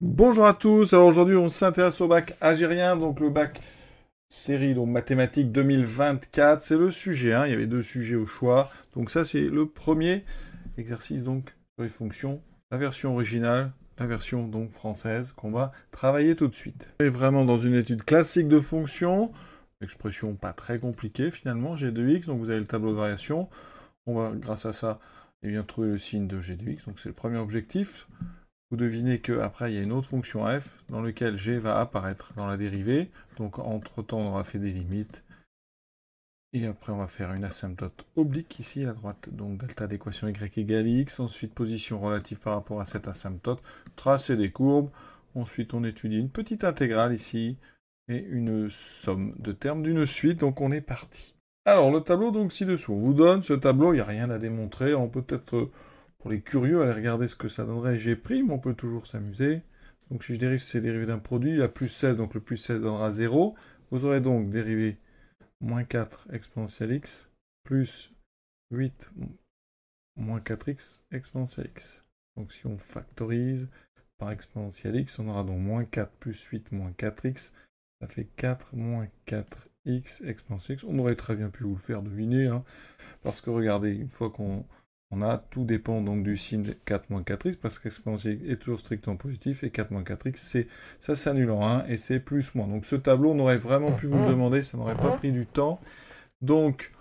Bonjour à tous, alors aujourd'hui on s'intéresse au bac algérien, donc le bac série donc mathématiques 2024, c'est le sujet, hein. Il y avait deux sujets au choix, donc ça c'est le premier exercice donc sur les fonctions, la version originale, la version donc française qu'on va travailler tout de suite. On est vraiment dans une étude classique de fonctions, expression pas très compliquée finalement, g de x, donc vous avez le tableau de variation, on va grâce à ça eh bien, trouver le signe de g de x, donc c'est le premier objectif. Vous devinez qu'après, il y a une autre fonction f dans laquelle g va apparaître dans la dérivée. Donc, entre-temps, on aura fait des limites. Et après, on va faire une asymptote oblique ici à droite. Donc, delta d'équation y égale x. Ensuite, position relative par rapport à cette asymptote. Tracer des courbes. Ensuite, on étudie une petite intégrale ici. Et une somme de termes d'une suite. Donc, on est parti. Alors, le tableau, donc, ci-dessous. On vous donne ce tableau. Il n'y a rien à démontrer. On peut peut-être pour les curieux, allez regarder ce que ça donnerait G', on peut toujours s'amuser. Donc si je dérive ces dérivés d'un produit, il y a plus 16, donc le plus 16 donnera 0. Vous aurez donc dérivé moins 4 exponentielle x plus 8 moins 4x exponentielle x. Donc si on factorise par exponentielle x, on aura donc moins 4 plus 8 moins 4x. Ça fait 4 moins 4x exponentielle x. On aurait très bien pu vous le faire deviner, hein, parce que regardez, une fois qu'on tout dépend donc du signe de 4 moins 4x, parce qu'exponentielle est toujours strictement positif, et 4 moins 4x, ça s'annule en 1, et c'est plus moins. Donc ce tableau, on aurait vraiment pu vous le demander, ça n'aurait pas pris du temps. Donc,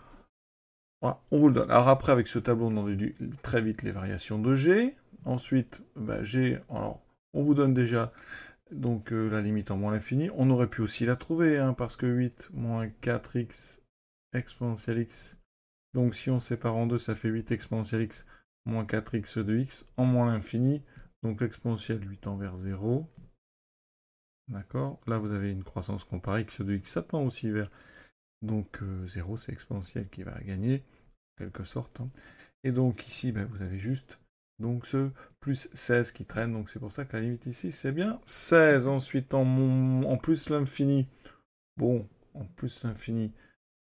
voilà, on vous le donne. Alors après, avec ce tableau, on en déduit très vite les variations de G. Ensuite, G, alors, on vous donne déjà donc la limite en moins l'infini. On aurait pu aussi la trouver, hein, parce que 8 moins 4x exponentielle x, donc si on sépare en deux, ça fait 8 exponentielle x moins 4x de x en moins l'infini. Donc l'exponentielle lui tend vers 0. D'accord. Là, vous avez une croissance comparée, x de x, ça tend aussi vers... Donc 0, c'est exponentielle qui va gagner, en quelque sorte, hein. Et donc ici, vous avez juste donc ce plus 16 qui traîne. Donc c'est pour ça que la limite ici, c'est bien 16. Ensuite, en plus l'infini. Bon, en plus l'infini,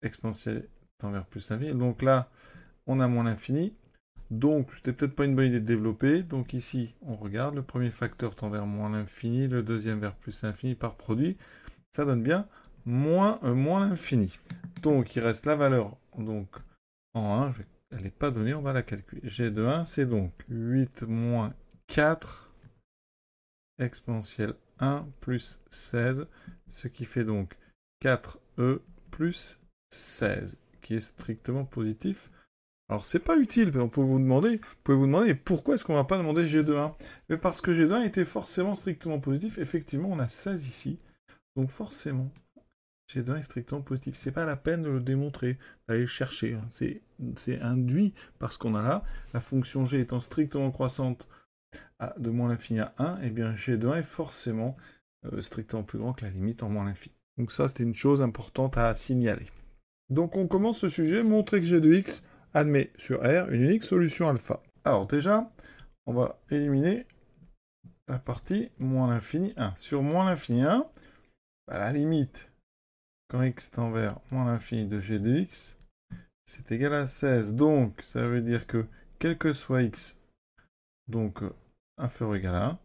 exponentielle tend vers plus l'infini. Donc là, on a moins l'infini. Donc, c'était peut-être pas une bonne idée de développer. Donc ici, on regarde, le premier facteur tend vers moins l'infini, le deuxième vers plus l'infini par produit. Ça donne bien moins l'infini. Donc, il reste la valeur donc, en 1. Elle n'est pas donnée, on va la calculer. G de 1, c'est donc 8 moins 4 exponentielle 1 plus 16, ce qui fait donc 4e plus 16, qui est strictement positif. Alors c'est pas utile, mais vous pouvez vous demander pourquoi est-ce qu'on va pas demander G de 1? Mais parce que G de 1 était forcément strictement positif, effectivement on a 16 ici, donc forcément G de 1 est strictement positif. C'est pas la peine de le démontrer, d'aller le chercher, hein. C'est induit par ce qu'on a là. La fonction G étant strictement croissante de moins l'infini à 1, et bien G de 1 est forcément strictement plus grand que la limite en moins l'infini. Donc ça c'était une chose importante à signaler. Donc on commence ce sujet, montrer que G de x admet sur R une unique solution alpha. Alors déjà, on va éliminer la partie moins l'infini 1. Sur moins l'infini 1, la limite, quand x tend vers moins l'infini de G de x, c'est égal à 16. Donc, ça veut dire que, quel que soit x, donc inférieur ou égal à 1,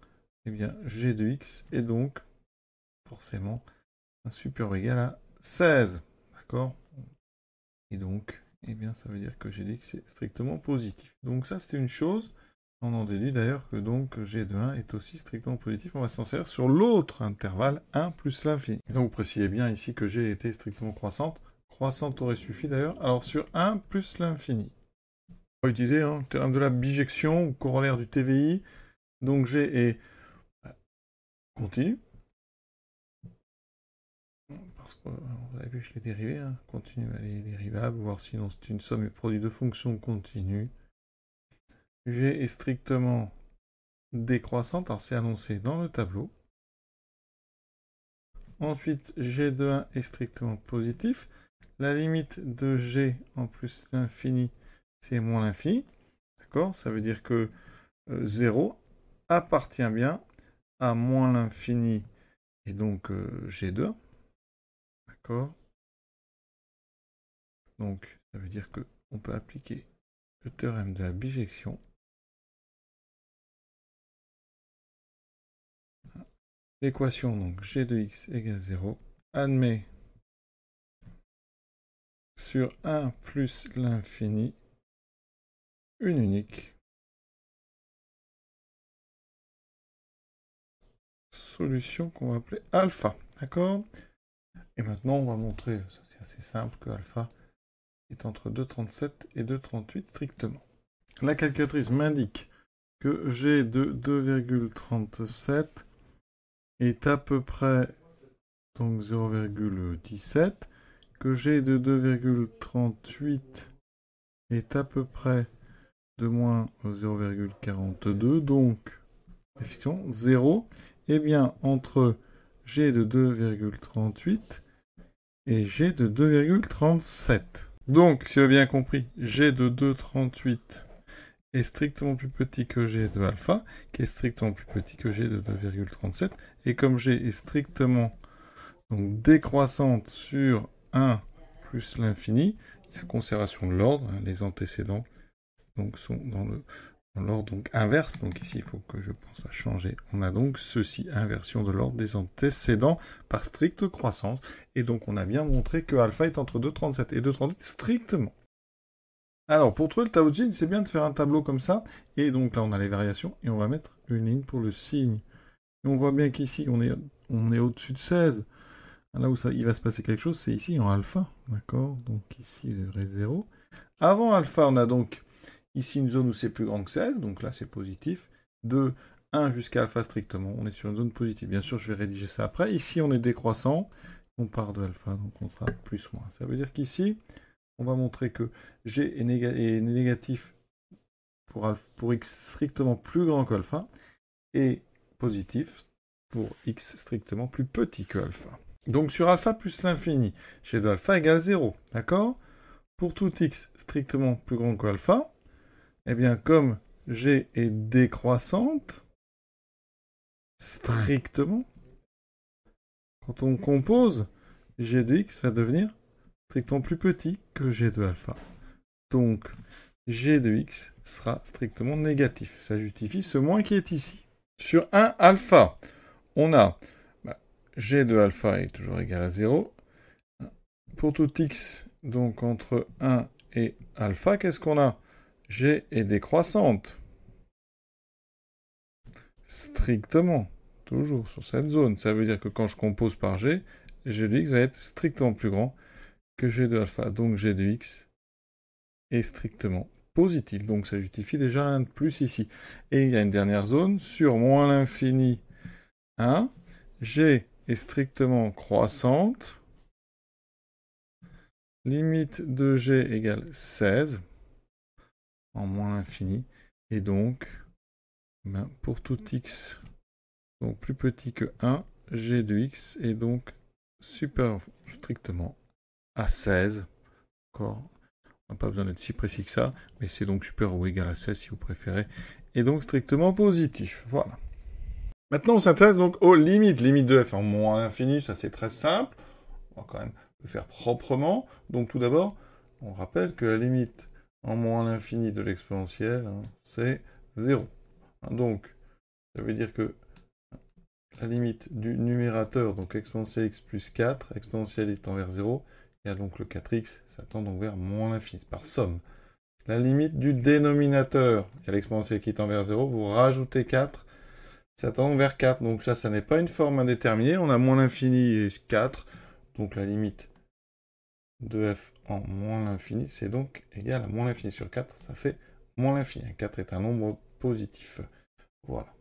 eh bien, G de x est donc forcément supérieur ou égal à 16. D'accord? Et donc, eh bien, ça veut dire que G de x est strictement positif. Donc ça, c'était une chose. On en déduit d'ailleurs que donc G de 1 est aussi strictement positif. On va s'en servir sur l'autre intervalle 1 plus l'infini. Donc vous précisez bien ici que G était strictement croissante. Croissante aurait suffi d'ailleurs. Alors sur 1 plus l'infini. On va utiliser le théorème de la bijection ou corollaire du TVI. Donc G est continu. Parce que vous avez vu, je l'ai dérivé. Continu, elle est dérivable. Voir sinon c'est une somme et produit de fonctions continues. G est strictement décroissante, alors c'est annoncé dans le tableau. Ensuite, G de 1 est strictement positif. La limite de G en plus l'infini, c'est moins l'infini. D'accord? Ça veut dire que 0 appartient bien à moins l'infini et donc G de 1. D'accord? Donc, ça veut dire qu'on peut appliquer le théorème de la bijection. l'équation, donc g de x égale 0, admet sur 1 plus l'infini une unique solution qu'on va appeler alpha. D'accord? Et maintenant, on va montrer, ça c'est assez simple, que alpha est entre 2,37 et 2,38 strictement. La calculatrice m'indique que g de 2,37 est à peu près donc 0,17, que g de 2,38 est à peu près de moins 0,42, donc effectivement 0, et bien entre g de 2,38 et g de 2,37. Donc, si vous avez bien compris, g de 2,38 est strictement plus petit que g de alpha, qui est strictement plus petit que g de 2,37, et comme g est strictement donc, décroissante sur 1 plus l'infini, il y a conservation de l'ordre, hein, les antécédents donc, sont dans l'ordre donc inverse, donc ici il faut que je pense à changer. On a donc ceci, inversion de l'ordre des antécédents par stricte croissance, et donc on a bien montré que alpha est entre 2,37 et 2,38 strictement. Alors pour trouver le tableau de signes, c'est bien de faire un tableau comme ça, et donc là on a les variations, et on va mettre une ligne pour le signe. Et on voit bien qu'ici on est au-dessus de 16. Là où il va se passer quelque chose, c'est ici en alpha, d'accord? Donc ici vous aurez 0. Avant alpha, on a donc ici une zone où c'est plus grand que 16, donc là c'est positif. De 1 jusqu'à alpha strictement, on est sur une zone positive. Bien sûr, je vais rédiger ça après. Ici, on est décroissant, on part de alpha, donc on sera plus moins. Ça veut dire qu'ici, on va montrer que G est négatif pour x strictement plus grand que alpha, et positif pour x strictement plus petit que alpha. Donc sur alpha plus l'infini, G de alpha égale 0, d'accord? Pour tout x strictement plus grand que alpha, eh bien, comme G est décroissante, strictement, quand on compose, G de x va devenir strictement plus petit que G de alpha. Donc, G de x sera strictement négatif. Ça justifie ce moins qui est ici. Sur 1 alpha, on a G de alpha est toujours égal à 0. Pour tout x, donc entre 1 et alpha, qu'est-ce qu'on a? G est décroissante. Strictement. Toujours sur cette zone. Ça veut dire que quand je compose par G, G de x va être strictement plus grand que G de alpha. Donc G de x est strictement positif. Donc ça justifie déjà un de plus ici. Et il y a une dernière zone. Sur moins l'infini 1, G est strictement croissante. Limite de G égale 16 en moins l'infini. Et donc, pour tout x donc plus petit que 1, G de x est donc supérieur strictement à 16. D'accord. On n'a pas besoin d'être si précis que ça, mais c'est donc supérieur ou égal à 16 si vous préférez. Et donc strictement positif. Voilà. Maintenant, on s'intéresse donc aux limites. Limite de f en moins l'infini, ça c'est très simple. On va quand même le faire proprement. Donc tout d'abord, on rappelle que la limite en moins l'infini de l'exponentielle, c'est 0. Donc, ça veut dire que la limite du numérateur, donc exponentielle x plus 4, exponentielle est envers 0, et donc le 4x, ça tend donc vers moins l'infini, c'est par somme. La limite du dénominateur, il y a l'exponentielle qui est envers 0, vous rajoutez 4, ça tend vers 4, donc ça n'est pas une forme indéterminée, on a moins l'infini et 4, donc la limite de f en moins l'infini, c'est donc égal à moins l'infini sur 4, ça fait moins l'infini. 4 est un nombre positif. Voilà.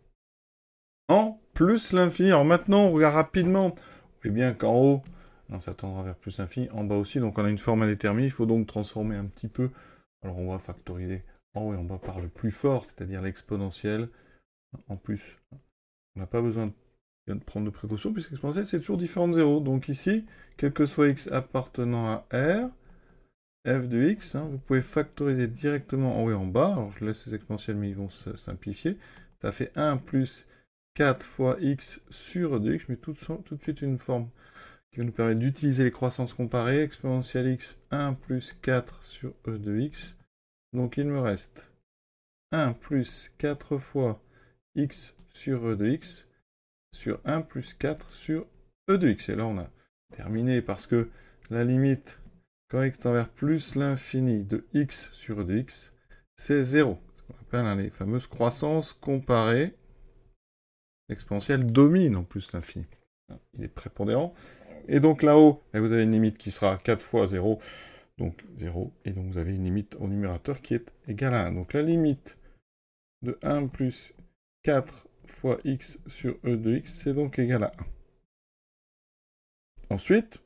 En plus l'infini. Alors maintenant, on regarde rapidement. Vous voyez bien qu'en haut, ça tendra vers plus l'infini. En bas aussi, donc on a une forme indéterminée. Il faut donc transformer un petit peu. Alors on va factoriser en haut et en bas par le plus fort, c'est-à-dire l'exponentielle. En plus, on n'a pas besoin de prendre de précautions, puisque l'exponentielle, c'est toujours différent de 0. Donc ici, quel que soit x appartenant à R, f de x, vous pouvez factoriser directement en haut et en bas. Alors je laisse les exponentielles, mais ils vont se simplifier. Ça fait 1 plus 4 fois x sur e de x. Je mets tout de suite une forme qui va nous permettre d'utiliser les croissances comparées. Exponentielle x, 1 plus 4 sur e de x. Donc il me reste 1 plus 4 fois x sur e de x. sur 1 plus 4 sur e de x. Et là, on a terminé parce que la limite, quand x tend vers plus l'infini de x sur e de x, c'est 0. Ce qu'on appelle les fameuses croissances comparées. L'exponentielle domine en plus l'infini. Il est prépondérant. Et donc là-haut, vous avez une limite qui sera 4 fois 0, donc 0. Et donc vous avez une limite au numérateur qui est égale à 1. Donc la limite de 1 plus 4 fois x sur e de x, c'est donc égal à 1. Ensuite,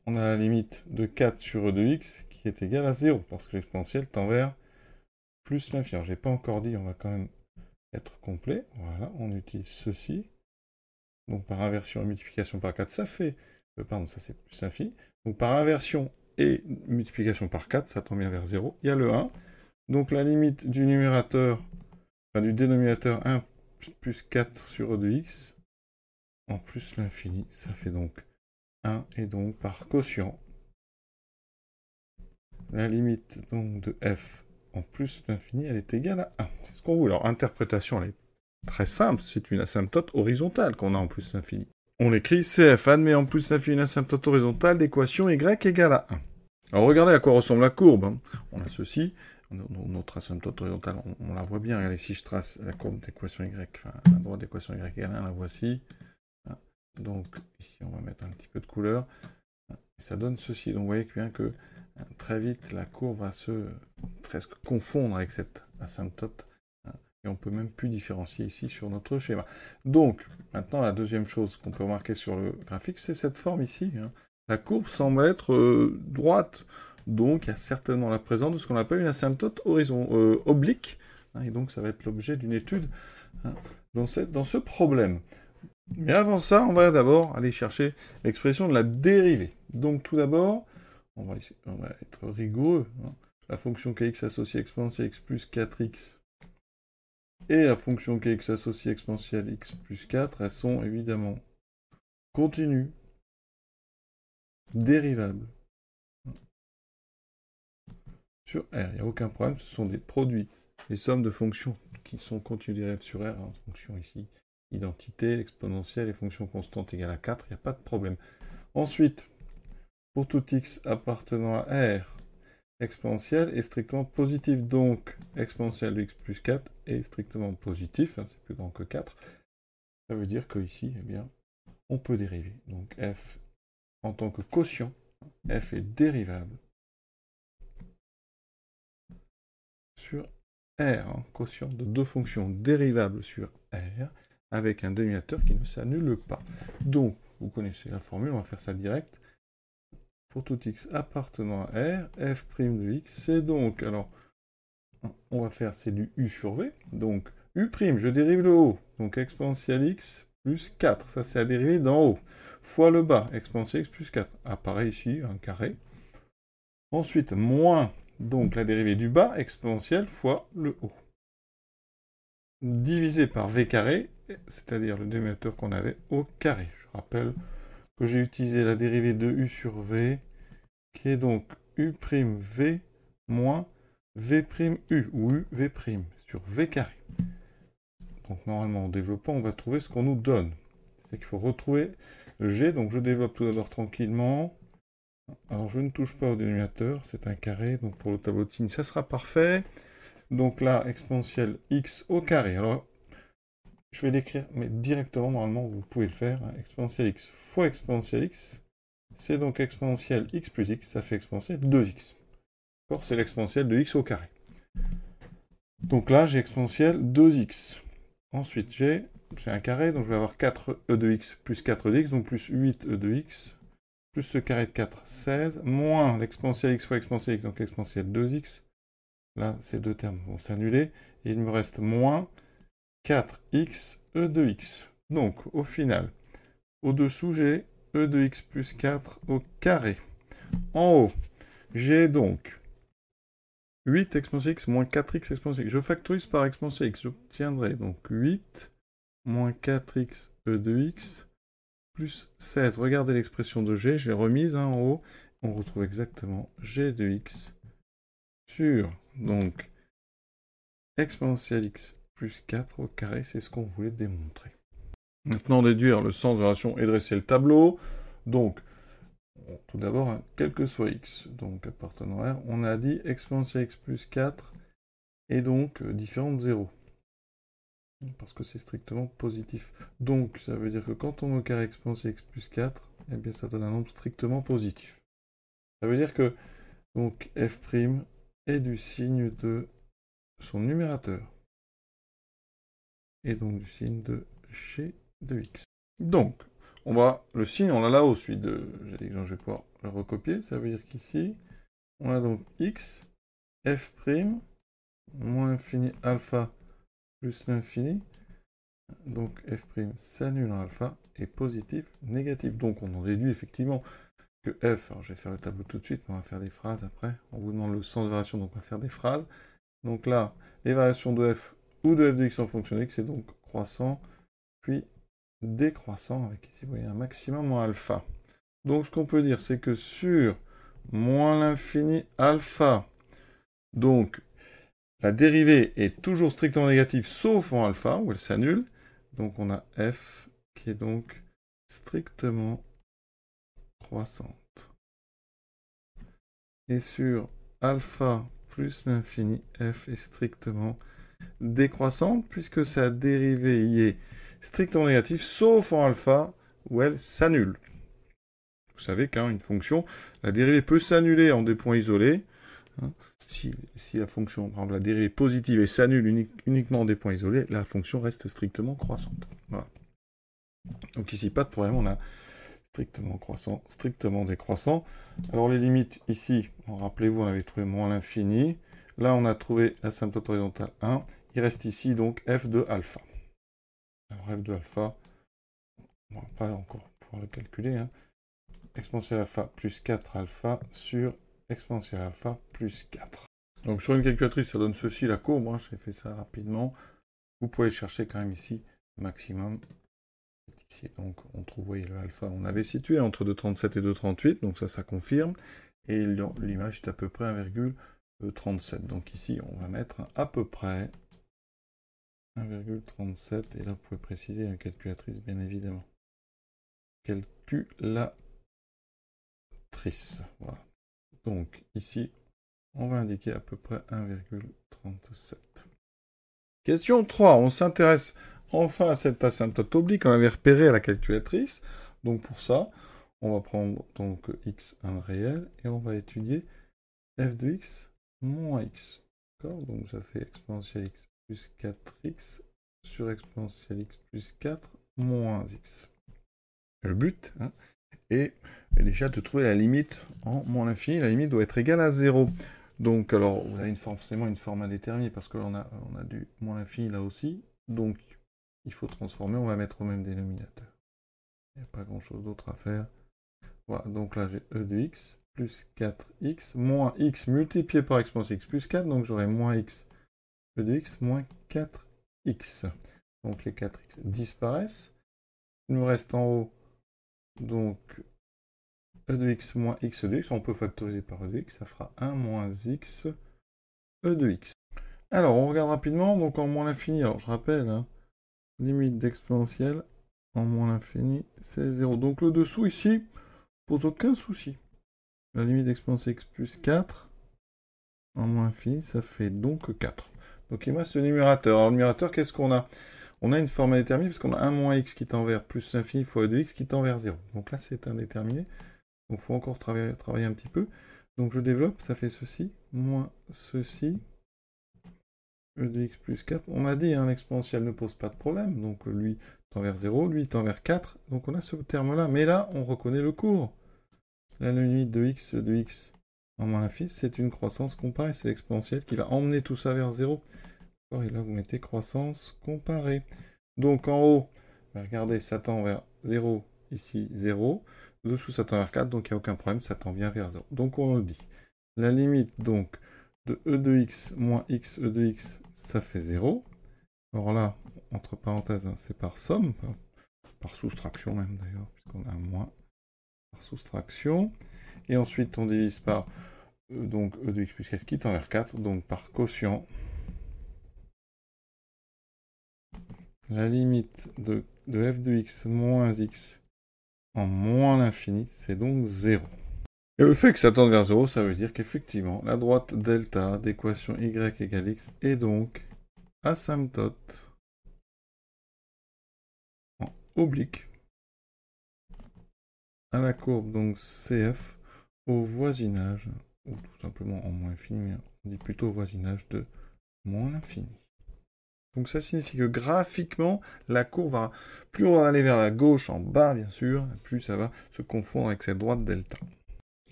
on a la limite de 4 sur e de x qui est égale à 0, parce que l'exponentielle tend vers plus l'infini. Je n'ai pas encore dit, on va quand même être complet. Voilà, on utilise ceci. Donc par inversion et multiplication par 4, ça fait... pardon, ça c'est plus l'infini. Donc par inversion et multiplication par 4, ça tend bien vers 0. Il y a le 1. Donc la limite du numérateur, enfin du dénominateur 1 plus 4 sur e de x, en plus l'infini, ça fait donc 1. Et donc par quotient, la limite donc de f en plus l'infini, elle est égale à 1. C'est ce qu'on veut. Alors interprétation, elle est très simple, c'est une asymptote horizontale qu'on a en plus l'infini. On l'écrit CF admet en plus l'infini une asymptote horizontale d'équation y égale à 1. Alors regardez à quoi ressemble la courbe. On a ceci, notre asymptote horizontale, on la voit bien. Regardez, si je trace la courbe d'équation y, enfin la droite d'équation y égale à 1, la voici. Donc ici on va mettre un petit peu de couleur. Et ça donne ceci. Donc vous voyez bien que très vite la courbe va se presque confondre avec cette asymptote. Et on peut même plus différencier ici sur notre schéma. Donc, maintenant, la deuxième chose qu'on peut remarquer sur le graphique, c'est cette forme ici. La courbe semble être droite. Donc, il y a certainement la présence de ce qu'on appelle une asymptote oblique. Et donc, ça va être l'objet d'une étude dans ce problème. Mais avant ça, on va d'abord aller chercher l'expression de la dérivée. Donc, tout d'abord, on va être rigoureux. La fonction kx associée exponentielle x plus 4x et la fonction kx associée exponentielle x plus 4, elles sont évidemment continues, dérivables sur R. Il n'y a aucun problème, ce sont des produits, des sommes de fonctions qui sont continues dérivables sur R. En fonction ici, identité, l'exponentielle et fonction constante égale à 4, il n'y a pas de problème. Ensuite, pour tout x appartenant à R, exponentielle est strictement positif, donc exponentielle de x plus 4 est strictement positif, c'est plus grand que 4. Ça veut dire qu'ici, eh bien, on peut dériver. Donc f, en tant que quotient, f est dérivable sur R, quotient de deux fonctions dérivables sur R, avec un dénominateur qui ne s'annule pas. Donc, vous connaissez la formule, on va faire ça direct. Pour tout x appartenant à R, f' de x, c'est donc, alors, on va faire, c'est du u sur v, donc u', je dérive le haut, donc exponentielle x plus 4, ça c'est la dérivée d'en haut, fois le bas, exponentielle x plus 4, apparaît ici un carré. Ensuite, moins, donc la dérivée du bas, exponentielle fois le haut, divisé par v carré, c'est-à-dire le dénominateur qu'on avait au carré. Je rappelle que j'ai utilisé la dérivée de u sur v, qui est donc u'v moins v'u, ou uv' sur v carré. Donc normalement, en développant, on va trouver ce qu'on nous donne. C'est qu'il faut retrouver le g, donc je développe tout d'abord tranquillement. Alors je ne touche pas au dénominateur, c'est un carré, donc pour le tableau de signes, ça sera parfait. Donc là, exponentielle x au carré. Alors, je vais l'écrire, mais directement, normalement, vous pouvez le faire. Exponentielle x fois exponentielle x, c'est donc exponentielle x plus x, ça fait exponentielle 2x. D'accord, c'est l'exponentielle de x au carré. Donc là, j'ai exponentielle 2x. Ensuite, j'ai un carré, donc je vais avoir 4e de x plus 4 de x, donc plus 8e de x, plus ce carré de 4, 16, moins l'exponentielle x fois exponentielle x, donc exponentielle 2x. Là, ces deux termes vont s'annuler, et il me reste moins 4x e de x. Donc, au final, au-dessous, j'ai e de x plus 4 au carré. En haut, j'ai donc 8 exponentielle x moins 4x exponentielle x. Je factorise par exponentielle x. J'obtiendrai donc 8 moins 4x e de x plus 16. Regardez l'expression de g, je l'ai remise en haut. On retrouve exactement g de x sur donc exponentielle x plus 4 au carré. C'est ce qu'on voulait démontrer. Maintenant, déduire le sens de la relation et dresser le tableau. Donc, tout d'abord, hein, quel que soit x, donc appartenant à R, on a dit exponentielle x plus 4 et donc différent de 0. Parce que c'est strictement positif. Donc, ça veut dire que quand on met au carré exponentielle x plus 4, eh bien ça donne un nombre strictement positif. Ça veut dire que donc f' est du signe de son numérateur. Et donc du signe de chez de x. Donc, le signe, on l'a là au suite de, j'ai dit que je vais pouvoir le recopier, ça veut dire qu'ici, on a donc x, f', moins infini alpha plus l'infini, donc f' s'annule en alpha, est positif, négatif. Donc on en déduit effectivement que f, alors je vais faire le tableau tout de suite, mais on va faire des phrases après, on vous demande le sens de variation, donc on va faire des phrases. Donc là, les variations de f ou de f de x en fonction de x, c'est donc croissant, puis décroissant, avec ici, vous voyez, un maximum en alpha. Donc ce qu'on peut dire, c'est que sur moins l'infini alpha, donc la dérivée est toujours strictement négative, sauf en alpha, où elle s'annule. Donc on a f qui est donc strictement croissante. Et sur alpha plus l'infini, f est strictement décroissante, puisque sa dérivée y est strictement négative, sauf en alpha, où elle s'annule. Vous savez qu'une fonction, la dérivée peut s'annuler en des points isolés. Hein. Si la fonction, par exemple, la dérivée positive et s'annule uniquement en des points isolés, la fonction reste strictement croissante. Voilà. Donc ici, pas de problème, on a strictement croissant, strictement décroissant. Alors les limites, ici, rappelez-vous, on avait trouvé moins l'infini. Là, on a trouvé l'asymptote horizontale 1. Il reste ici, donc, f de alpha. Alors f de alpha, on va pas encore pouvoir le calculer, hein. Exponentielle alpha plus 4 alpha sur exponentielle alpha plus 4. Donc sur une calculatrice, ça donne ceci, la courbe, hein, j'ai fait ça rapidement. Vous pouvez chercher quand même ici le maximum. Ici, donc on trouve, vous voyez, le alpha, on avait situé entre 2,37 et 2,38, donc ça confirme. Et l'image est à peu près 1,37. Donc ici, on va mettre à peu près 1,37, et là vous pouvez préciser la calculatrice, bien évidemment. Calculatrice. Voilà. Donc ici, on va indiquer à peu près 1,37. Question 3. On s'intéresse enfin à cette asymptote oblique qu'on avait repérée à la calculatrice. Donc pour ça, on va prendre donc x1 réel et on va étudier f de x moins x. D'accord? Donc ça fait exponentielle x plus 4x sur exponentielle x plus 4 moins x. Le but, hein, est déjà de trouver la limite en moins l'infini. La limite doit être égale à 0. Donc, alors, vous avez forcément une forme indéterminée, parce que là, on a du moins l'infini là aussi. Donc, il faut transformer, on va mettre au même dénominateur. Il n'y a pas grand-chose d'autre à faire. Voilà, donc là, j'ai e de x plus 4x moins x multiplié par exponentielle x plus 4. Donc, j'aurai moins x e de x moins 4x. Donc, les 4x disparaissent. Il me reste en haut, donc, e de x moins x de x, on peut factoriser par e de x, ça fera 1 moins x e de x. Alors, on regarde rapidement, donc en moins l'infini, alors je rappelle, hein, limite d'exponentielle en moins l'infini, c'est 0. Donc le dessous ici, pose aucun souci. La limite d'exponentielle x plus 4 en moins l'infini, ça fait donc 4. Donc il me reste le numérateur. Alors le numérateur, qu'est-ce qu'on a? On a une forme indéterminée, parce qu'on a 1 moins x qui tend vers plus l'infini fois e de x qui tend vers 0. Donc là, c'est indéterminé. Donc il faut encore travailler un petit peu. Donc je développe, ça fait ceci, moins ceci, e de x plus 4. On a dit, hein, l'exponentielle ne pose pas de problème, donc lui tend vers 0, lui tend vers 4. Donc on a ce terme-là, mais là, on reconnaît le cours. La limite de x en moins l'infini, c'est une croissance comparée, c'est l'exponentielle qui va emmener tout ça vers 0. Et là, vous mettez croissance comparée. Donc en haut, regardez, ça tend vers 0, ici 0. Dessous, ça tend vers 4, donc il n'y a aucun problème, ça tend bien vers 0. Donc on le dit. La limite donc de e de x moins x e de x, ça fait 0. Alors là, entre parenthèses, hein, c'est par somme, par soustraction même d'ailleurs, puisqu'on a un moins par soustraction. Et ensuite, on divise par donc e de x plus 4 qui tend vers 4, donc par quotient. La limite de de f de x moins x en moins l'infini, c'est donc 0. Et le fait que ça tende vers 0, ça veut dire qu'effectivement, la droite delta d'équation y égale x est donc asymptote en oblique à la courbe donc CF au voisinage, ou tout simplement en moins infini, mais on dit plutôt au voisinage de moins l'infini. Donc ça signifie que graphiquement, la courbe va, plus on va aller vers la gauche, en bas bien sûr, plus ça va se confondre avec cette droite delta.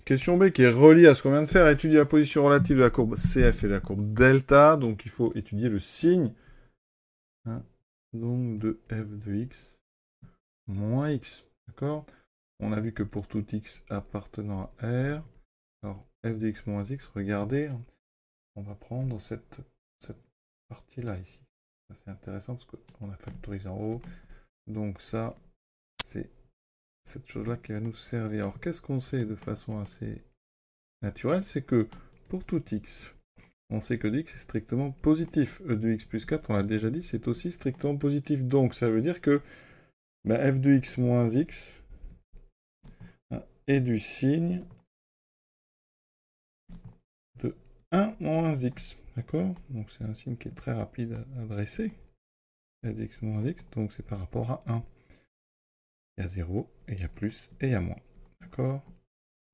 Question B qui est reliée à ce qu'on vient de faire, étudier la position relative de la courbe CF et de la courbe delta, donc il faut étudier le signe, hein, donc de f de x moins x, d'accord? On a vu que pour tout x appartenant à R, alors f de x moins x, regardez, on va prendre cette partie-là ici. C'est intéressant parce qu'on a factorisé en haut. Donc ça, c'est cette chose-là qui va nous servir. Alors qu'est-ce qu'on sait de façon assez naturelle? C'est que pour tout x, on sait que de x est strictement positif. E de x plus 4, on l'a déjà dit, c'est aussi strictement positif. Donc ça veut dire que f de x moins x est du signe de 1 moins x. D'accord? Donc c'est un signe qui est très rapide à dresser. F de x moins x, donc c'est par rapport à 1. Il y a 0, et il y a plus, et il y a moins. D'accord?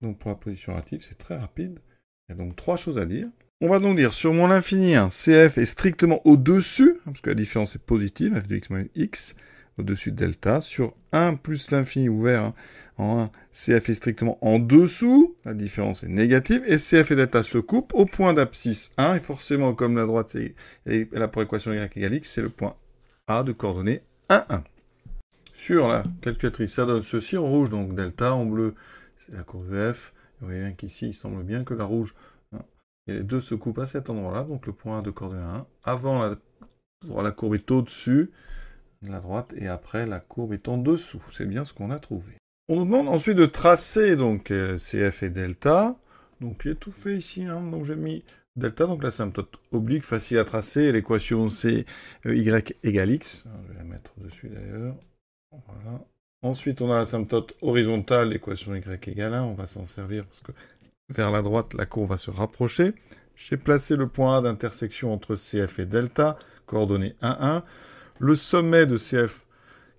Donc pour la position relative, c'est très rapide. Il y a donc 3 choses à dire. On va donc dire, sur mon infini 1, CF est strictement au-dessus, parce que la différence est positive, f de x moins x, au-dessus de delta. Sur 1 plus l'infini ouvert, en 1, CF est strictement en dessous, la différence est négative, et CF et delta se coupent au point d'abscisse 1, et forcément, comme la droite est là pour équation y égale x, c'est le point A de coordonnées 1, 1. Sur la calculatrice, ça donne ceci en rouge, donc delta, en bleu, c'est la courbe de f. Vous voyez bien qu'ici, il semble bien que la rouge, et les deux se coupent à cet endroit-là, donc le point A de coordonnées 1. Avant, la courbe est au-dessus de la droite, et après, la courbe est en dessous. C'est bien ce qu'on a trouvé. On nous demande ensuite de tracer donc CF et delta. Donc j'ai tout fait ici, donc j'ai mis delta, donc l'asymptote oblique, facile à tracer. L'équation c'est y égale x. Je vais la mettre dessus d'ailleurs. Voilà. Ensuite, on a l'asymptote horizontale, l'équation y égale 1. On va s'en servir parce que vers la droite, la courbe va se rapprocher. J'ai placé le point A d'intersection entre CF et delta, coordonnées 1, 1. Le sommet de CF,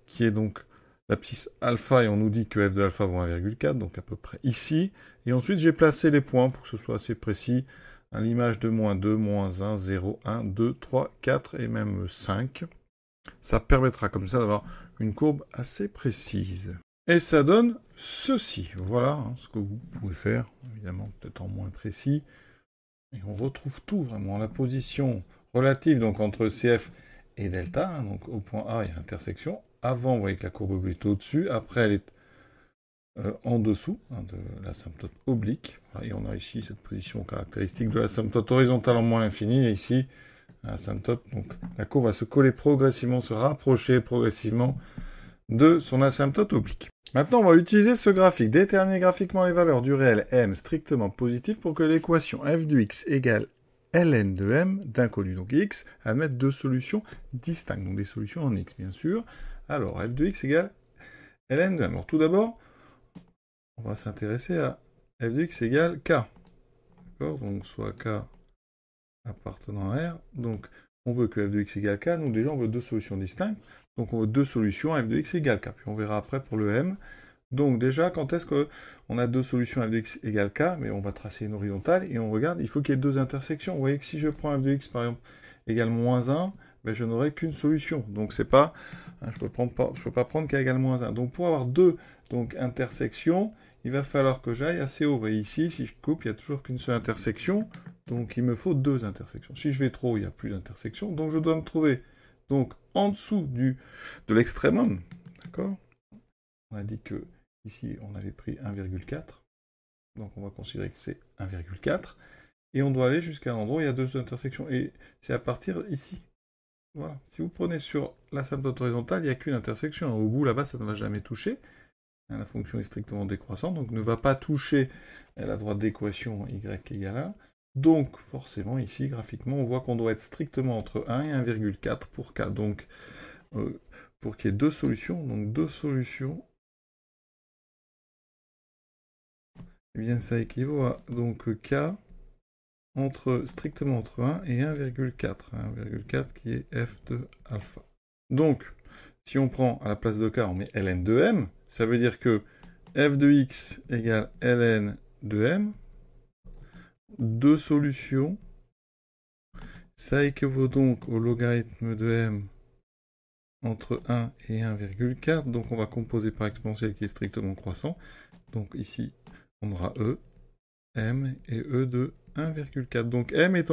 qui est donc l'abscisse alpha, et on nous dit que f de alpha vaut 1,4, donc à peu près ici. Et ensuite, j'ai placé les points pour que ce soit assez précis, à l'image de moins 2, moins 1, 0, 1, 2, 3, 4 et même 5. Ça permettra comme ça d'avoir une courbe assez précise. Et ça donne ceci. Voilà ce que vous pouvez faire, évidemment peut-être en moins précis. Et on retrouve tout vraiment. La position relative donc entre CF et delta, donc au point A, il y a intersection. Avant, vous voyez que la courbe est au-dessus. Après, elle est en dessous de l'asymptote oblique. Voilà, et on a ici cette position caractéristique de l'asymptote horizontale en moins l'infini. Et ici, l'asymptote, donc la courbe va se coller progressivement, se rapprocher progressivement de son asymptote oblique. Maintenant, on va utiliser ce graphique. Déterminer graphiquement les valeurs du réel m strictement positif pour que l'équation f de x égale ln de m d'inconnu, donc x, admette deux solutions distinctes, donc des solutions en x, bien sûr. Alors, f de x égale ln de m. Alors, tout d'abord, on va s'intéresser à f de x égale k. D'accord? Donc, soit k appartenant à R. Donc, on veut que f de x égale k. Donc, déjà, on veut deux solutions distinctes. Donc, on veut deux solutions à f de x égale k. Puis, on verra après pour le m. Donc, déjà, quand est-ce qu'on a deux solutions à f de x égale k? Mais on va tracer une horizontale et on regarde, il faut qu'il y ait deux intersections. Vous voyez que si je prends f de x, par exemple, égale moins 1, ben, je n'aurai qu'une solution. Donc, c'est pas... je peux pas prendre k égale moins 1. Donc, pour avoir deux intersections, il va falloir que j'aille assez haut. Vous voyez ici, si je coupe, il n'y a toujours qu'une seule intersection. Donc, il me faut deux intersections. Si je vais trop, il n'y a plus d'intersection. Donc, je dois me trouver donc, en dessous de l'extrémum. D'accord? On a dit que ici, on avait pris 1,4. Donc, on va considérer que c'est 1,4. Et on doit aller jusqu'à un endroit où il y a deux intersections. Et c'est à partir ici. Voilà. Si vous prenez sur l'asymptote horizontale, il n'y a qu'une intersection. Au bout, là-bas, ça ne va jamais toucher. La fonction est strictement décroissante, donc ne va pas toucher la droite d'équation y égale 1. Donc, forcément, ici, graphiquement, on voit qu'on doit être strictement entre 1 et 1,4 pour k. Donc, pour qu'il y ait deux solutions. Donc deux solutions. Eh bien, ça équivaut à donc K strictement entre 1 et 1,4. 1,4 qui est f de alpha. Donc, si on prend à la place de K, on met ln de m. Ça veut dire que f de x égale ln de m. Deux solutions. Ça équivaut donc au logarithme de m entre 1 et 1,4. Donc on va composer par exponentielle qui est strictement croissant. Donc ici, on aura E, M et E de 1,4. Donc M est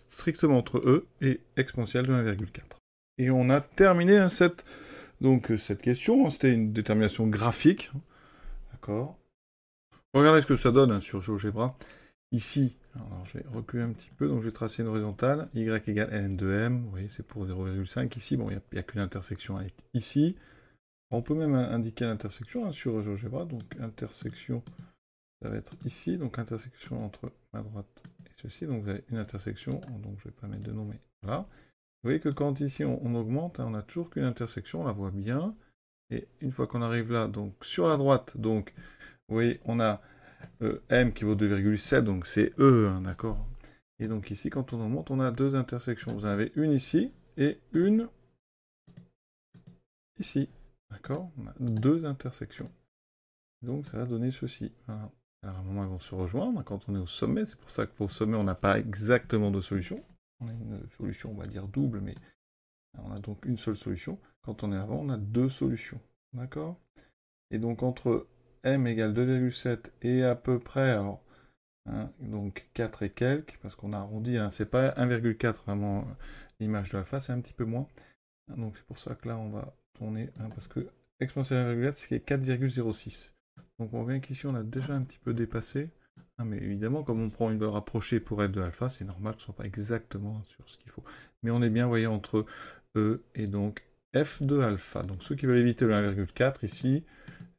strictement entre E et exponentielle de 1,4. Et on a terminé cette question. C'était une détermination graphique. D'accord. Regardez ce que ça donne sur GeoGebra. Ici, alors je vais reculer un petit peu, donc je vais tracer une horizontale, y égale ln de m, vous voyez, c'est pour 0,5. Ici, bon, il n'y a qu'une intersection ici. On peut même indiquer l'intersection sur GeoGebra, donc intersection, ça va être ici, donc intersection entre ma droite et ceci, donc vous avez une intersection, donc je ne vais pas mettre de nom, mais voilà. Vous voyez que quand ici on augmente, on n'a toujours qu'une intersection, on la voit bien, et une fois qu'on arrive là, donc sur la droite, donc, vous voyez, on a M qui vaut 2,7, donc c'est E, hein, d'accord. Et donc ici, quand on en monte, on a deux intersections. Vous en avez une ici et une ici, d'accord. On a deux intersections. Donc ça va donner ceci. Voilà. Alors à un moment, ils vont se rejoindre quand on est au sommet. C'est pour ça que pour le sommet, on n'a pas exactement de solution. On a une solution, on va dire double, mais on a donc une seule solution. Quand on est avant, on a deux solutions, d'accord. Et donc entre m égale 2,7 et à peu près, alors, hein, donc 4 et quelques, parce qu'on a arrondi, hein, c'est pas 1,4 vraiment l'image de alpha, c'est un petit peu moins. Donc c'est pour ça que là on va tourner, hein, parce que exponentielle 1,4 c'est 4,06. Donc on voit qu'ici on a déjà un petit peu dépassé. Hein, mais évidemment, comme on prend une valeur rapprochée pour f de alpha, c'est normal que ce ne soit pas exactement sur ce qu'il faut. Mais on est bien, vous voyez, entre E et donc f de alpha. Donc ceux qui veulent éviter le 1,4 ici,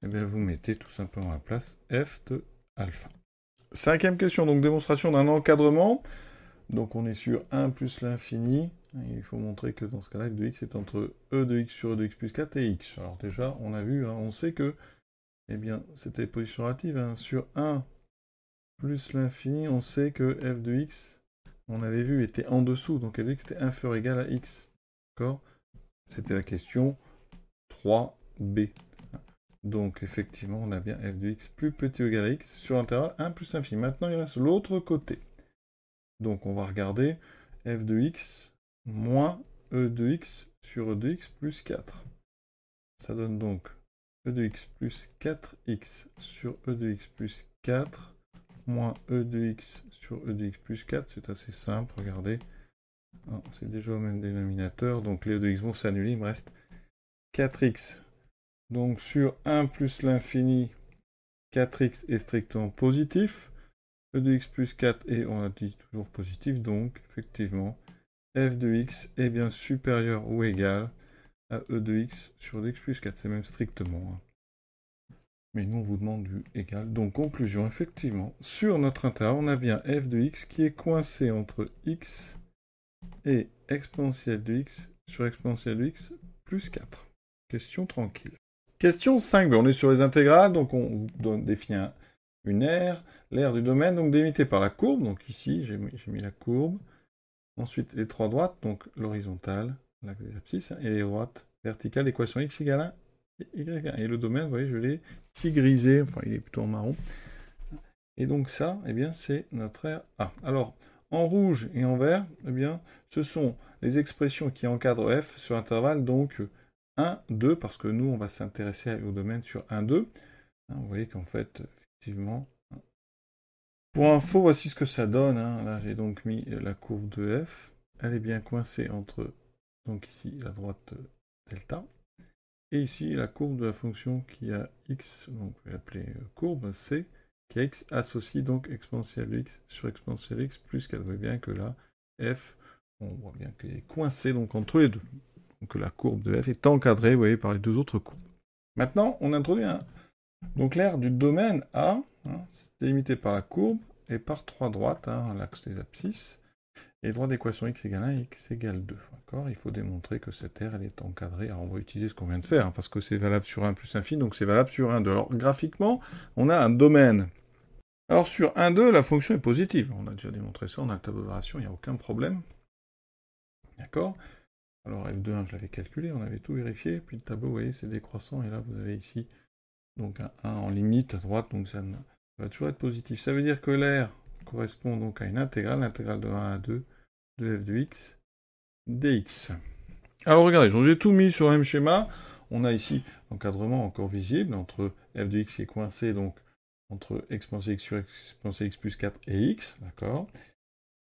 eh bien, vous mettez tout simplement à la place f de alpha. Cinquième question, donc démonstration d'un encadrement. Donc on est sur 1 plus l'infini. Il faut montrer que dans ce cas-là, f de x est entre e de x sur e de x plus 4 et x. Alors déjà, on a vu, hein, on sait que, eh bien, c'était position relative. Hein, sur 1 plus l'infini, on sait que f de x, on avait vu, était en dessous. Donc f de x était inférieur ou égal à x. D'accord? C'était la question 3b. Donc, effectivement, on a bien f de x plus petit ou égal à x sur l'intervalle 1 plus infini. Maintenant, il reste l'autre côté. Donc, on va regarder f de x moins e de x sur e de x plus 4. Ça donne donc e de x plus 4x sur e de x plus 4 moins e de x sur e de x plus 4. C'est assez simple, regardez. C'est déjà au même dénominateur. Donc, les e de x vont s'annuler. Il me reste 4x. Donc sur 1 plus l'infini, 4x est strictement positif. E de x plus 4 est, on a dit, toujours positif. Donc, effectivement, f de x est bien supérieur ou égal à e de x sur e de x plus 4. C'est même strictement. Hein. Mais nous, on vous demande du égal. Donc, conclusion, effectivement, sur notre intervalle, on a bien f de x qui est coincé entre x et exponentielle de x sur exponentielle de x plus 4. Question tranquille. Question 5b, on est sur les intégrales, donc on définit une aire, l'aire du domaine, donc délimitée par la courbe, donc ici j'ai mis la courbe, ensuite les trois droites, donc l'horizontale, l'axe des abscisses, et les droites verticales, l'équation x égale 1 et y1. Et le domaine, vous voyez, je l'ai ici grisé, enfin il est plutôt en marron. Et donc ça, eh bien c'est notre aire A. Alors, en rouge et en vert, eh bien, ce sont les expressions qui encadrent f sur l'intervalle, donc 1, 2, parce que nous, on va s'intéresser au domaine sur 1, 2. Hein, vous voyez qu'en fait, effectivement... Pour info, voici ce que ça donne. Hein. Là, j'ai donc mis la courbe de f. Elle est bien coincée entre, donc ici, la droite delta, et ici, la courbe de la fonction qui a x, donc je vais l'appeler courbe c, qui a x associe donc exponentielle de x sur exponentielle de x plus 4. Vous voyez bien que là, f, on voit bien qu'elle est coincée donc entre les deux. Donc la courbe de f est encadrée, vous voyez, par les deux autres courbes. Maintenant, on introduit donc l'aire du domaine A, hein, c'est délimité par la courbe et par trois droites, hein, l'axe des abscisses. Et droit d'équation x égale 1, x égale 2. D'accord? Il faut démontrer que cette R, elle est encadrée. Alors, on va utiliser ce qu'on vient de faire, hein, parce que c'est valable sur 1 plus infini, donc c'est valable sur 1, 2. Alors, graphiquement, on a un domaine. Alors, sur 1, 2, la fonction est positive. On a déjà démontré ça, on a le tableau de variation, il n'y a aucun problème. D'accord? Alors, F2, je l'avais calculé, on avait tout vérifié. Puis le tableau, vous voyez, c'est décroissant. Et là, vous avez ici donc un 1 en limite à droite, donc ça va toujours être positif. Ça veut dire que l'air correspond donc à une intégrale, l'intégrale de 1 à 2 de f de x dx. Alors regardez, j'ai tout mis sur le même schéma. On a ici l'encadrement encore visible entre f de x qui est coincé donc entre exponentielle x sur exponentielle x plus 4 et x, d'accord.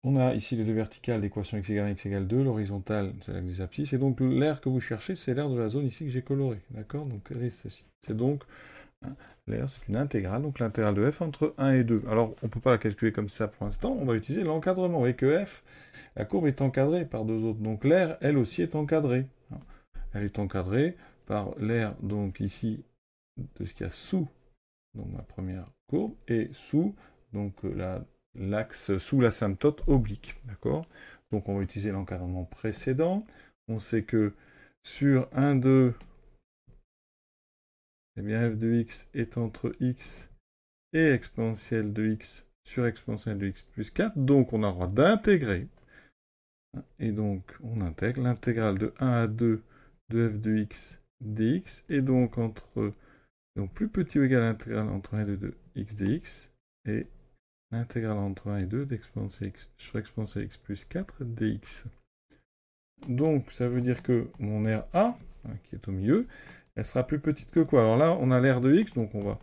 On a ici les deux verticales, l'équation x égale 2, l'horizontale, c'est l'axe des abscisses, et donc l'air que vous cherchez, c'est l'air de la zone ici que j'ai colorée, d'accord. Donc c'est donc l'air, c'est une intégrale, donc l'intégrale de f entre 1 et 2. Alors, on ne peut pas la calculer comme ça pour l'instant, on va utiliser l'encadrement. Vous voyez que f, la courbe est encadrée par deux autres, donc l'air, elle aussi, est encadrée. Elle est encadrée par l'air, donc ici, de ce qu'il y a sous donc ma première courbe, et sous donc l'axe, sous l'asymptote oblique, d'accord. Donc on va utiliser l'encadrement précédent. On sait que sur 1, 2, eh bien f de x est entre x et exponentielle de x sur exponentielle de x plus 4, donc on a le droit d'intégrer. Et donc on intègre l'intégrale de 1 à 2 de f de x dx, et donc entre donc plus petit ou égal à l'intégrale entre 1 et 2 de x dx, et l'intégrale entre 1 et 2 d'exponentielle x sur exponentielle x plus 4 dx. Donc ça veut dire que mon R A, qui est au milieu, elle sera plus petite que quoi? Alors là, on a l'air de x, donc on va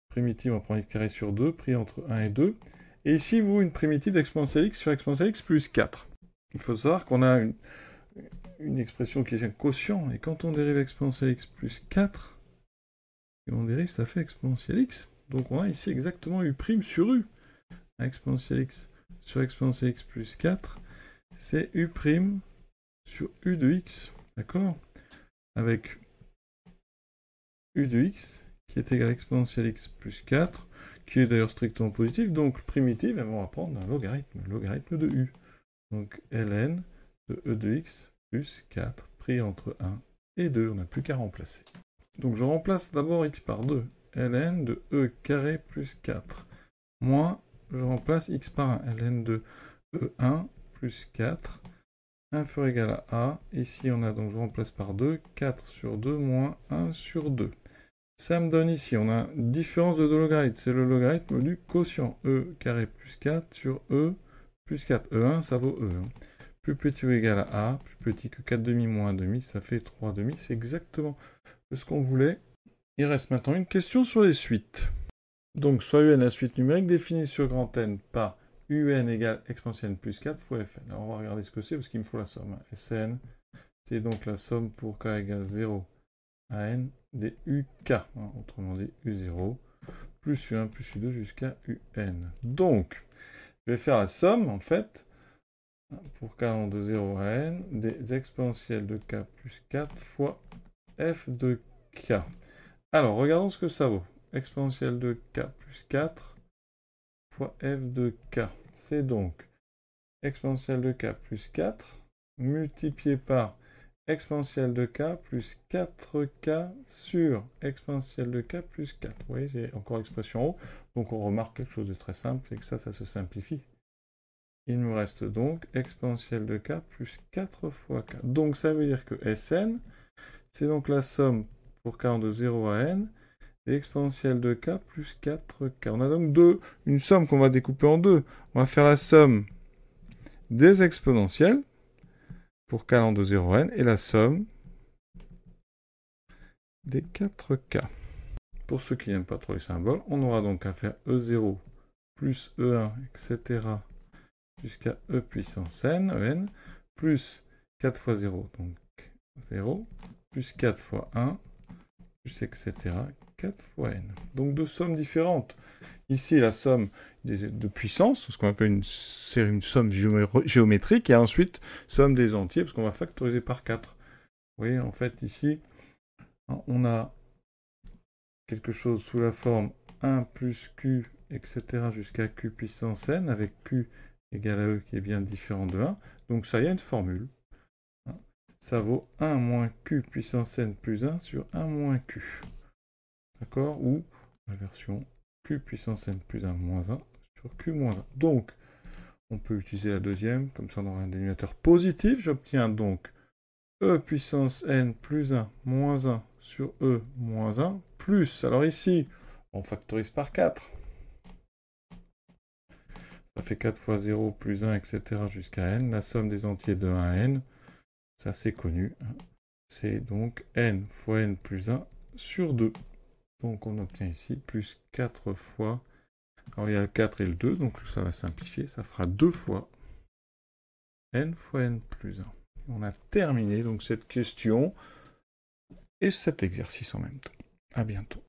primitive, on va prendre x carré sur 2, pris entre 1 et 2. Et ici, vous, une primitive d'exponentielle x sur exponentielle x plus 4. Il faut savoir qu'on a une expression qui est un quotient, et quand on dérive exponentielle x plus 4, et on dérive, ça fait exponentielle x. Donc on a ici exactement u' sur u. Exponentielle x sur exponentielle x plus 4, c'est u' sur u de x, d'accord? Avec u de x qui est égal à exponentielle x plus 4, qui est d'ailleurs strictement positif, donc primitive, et on va prendre un logarithme de u. Donc ln de e de x plus 4, pris entre 1 et 2, on n'a plus qu'à remplacer. Donc je remplace d'abord x par 2, ln de e carré plus 4, moins, je remplace x par 1, ln de e1 plus 4, inférieur ou égal à a. Ici, on a donc, je remplace par 2, 4 sur 2 moins 1 sur 2. Ça me donne ici, on a une différence de deux logarithmes. C'est le logarithme du quotient. E carré plus 4 sur E plus 4. E1, ça vaut E. Plus petit ou égal à A, plus petit que 4 demi moins 1 demi, ça fait 3 demi. C'est exactement ce qu'on voulait. Il reste maintenant une question sur les suites. Donc, soit UN, la suite numérique définie sur grand N par UN égale exponentielle plus 4 fois Fn. Alors, on va regarder ce que c'est parce qu'il me faut la somme. Sn, c'est donc la somme pour k égale 0 à n des uk, autrement dit u0, plus u1 plus u2 jusqu'à un. Donc, je vais faire la somme, en fait, pour k allant de 0 à n, des exponentielles de k plus 4 fois f de k. Alors, regardons ce que ça vaut. Exponentielle de k plus 4 fois f de k. C'est donc exponentielle de k plus 4 multiplié par exponentielle de k plus 4k sur exponentielle de k plus 4. Vous voyez, j'ai encore l'expression en haut. Donc on remarque quelque chose de très simple, c'est que ça se simplifie. Il me reste donc exponentielle de k plus 4 fois k. Donc ça veut dire que Sn, c'est donc la somme pour k de 0 à n, et exponentielle de k plus 4k. On a donc une somme qu'on va découper en deux. On va faire la somme des exponentielles, pour k allant de 0 à n, et la somme des 4k. Pour ceux qui n'aiment pas trop les symboles, on aura donc à faire E0 plus E1, etc. jusqu'à E puissance n, en, plus 4 fois 0, donc 0, plus 4 fois 1, plus etc. 4 fois n. Donc deux sommes différentes. Ici, la somme de puissance, ce qu'on appelle une somme géométrique, et ensuite, somme des entiers, parce qu'on va factoriser par 4. Vous voyez, en fait, ici, on a quelque chose sous la forme 1 plus q, etc. jusqu'à q puissance n, avec q égale à e qui est bien différent de 1. Donc ça, il y a une formule. Ça vaut 1 moins q puissance n plus 1 sur 1 moins q. D'accord? Ou la version q puissance n plus 1 moins 1 sur q moins 1. Donc, on peut utiliser la deuxième, comme ça on aura un dénominateur positif. J'obtiens donc e puissance n plus 1 moins 1 sur e moins 1 plus, alors ici, on factorise par 4. Ça fait 4 fois 0 plus 1, etc. jusqu'à n. La somme des entiers de 1 à n, ça c'est connu. C'est donc n fois n plus 1 sur 2. Donc on obtient ici plus 4 fois... Alors il y a le 4 et le 2, donc ça va simplifier. Ça fera 2 fois n fois n plus 1. On a terminé donc cette question et cet exercice en même temps. À bientôt.